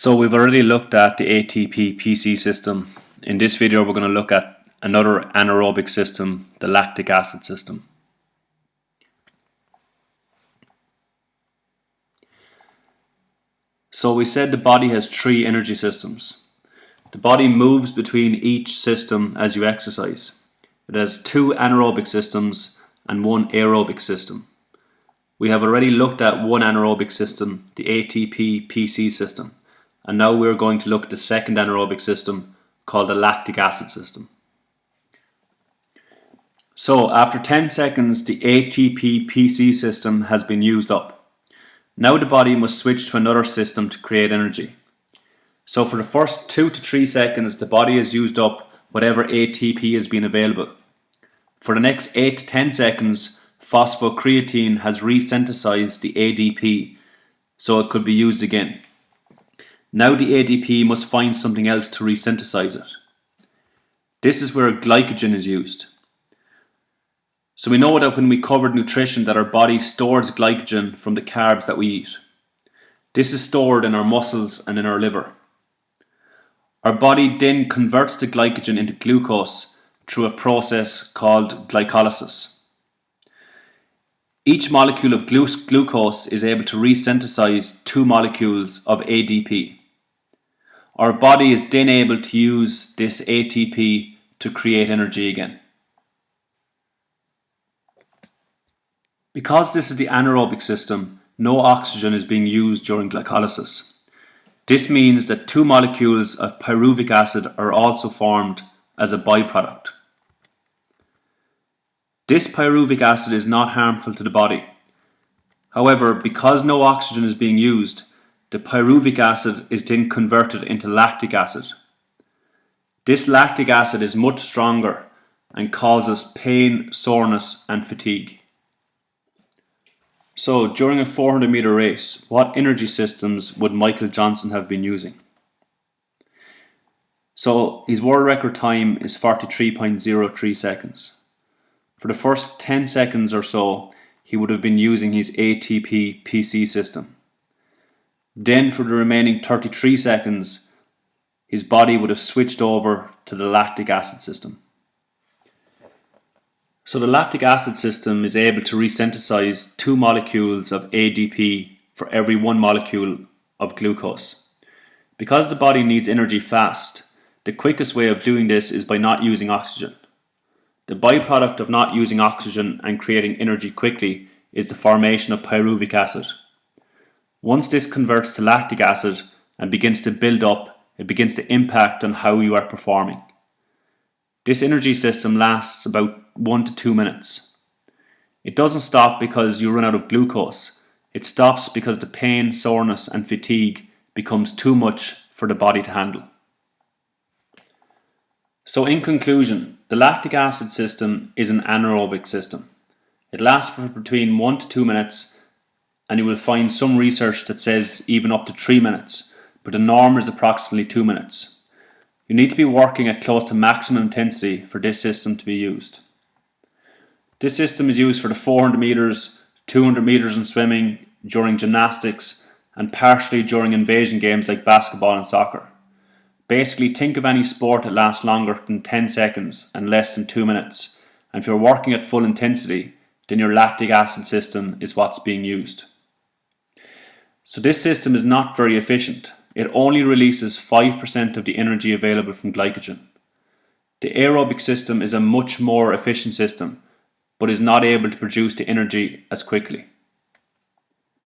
So we've already looked at the ATP PC system. In this video we're going to look at another anaerobic system, the lactic acid system. So we said the body has three energy systems. The body moves between each system as you exercise. It has two anaerobic systems and one aerobic system. We have already looked at one anaerobic system, the ATP PC system. And now we're going to look at the second anaerobic system called the lactic acid system. So after 10 seconds the ATP PC system has been used up. Now the body must switch to another system to create energy. So for the first 2 to 3 seconds the body has used up whatever ATP has been available. For the next 8 to 10 seconds phosphocreatine has resynthesized the ADP so it could be used again. Now the ADP must find something else to resynthesize it. This is where glycogen is used. So we know that when we covered nutrition that our body stores glycogen from the carbs that we eat. This is stored in our muscles and in our liver. Our body then converts the glycogen into glucose through a process called glycolysis. Each molecule of glucose is able to resynthesize 2 molecules of ADP. Our body is then able to use this ATP to create energy again. Because this is the anaerobic system, no oxygen is being used during glycolysis. This means that 2 molecules of pyruvic acid are also formed as a byproduct. This pyruvic acid is not harmful to the body. However, because no oxygen is being used, the pyruvic acid is then converted into lactic acid. This lactic acid is much stronger and causes pain, soreness and fatigue. So during a 400-meter race, what energy systems would Michael Johnson have been using? So his world record time is 43.03 seconds. For the first 10 seconds or so, he would have been using his ATP PC system. Then for the remaining 33 seconds, his body would have switched over to the lactic acid system. So the lactic acid system is able to resynthesize 2 molecules of ADP for every 1 molecule of glucose. Because the body needs energy fast, the quickest way of doing this is by not using oxygen. The byproduct of not using oxygen and creating energy quickly is the formation of pyruvic acid. Once this converts to lactic acid and begins to build up, it begins to impact on how you are performing. This energy system lasts about 1 to 2 minutes. It doesn't stop because you run out of glucose. It stops because the pain, soreness and fatigue becomes too much for the body to handle. So in conclusion, the lactic acid system is an anaerobic system. It lasts for between 1 to 2 minutes, and you will find some research that says even up to 3 minutes, but the norm is approximately 2 minutes. You need to be working at close to maximum intensity for this system to be used. This system is used for the 400 meters, 200 meters in swimming, during gymnastics, and partially during invasion games like basketball and soccer. Basically, think of any sport that lasts longer than 10 seconds and less than 2 minutes, and if you're working at full intensity, then your lactic acid system is what's being used. So this system is not very efficient. It only releases 5% of the energy available from glycogen. The aerobic system is a much more efficient system, but is not able to produce the energy as quickly.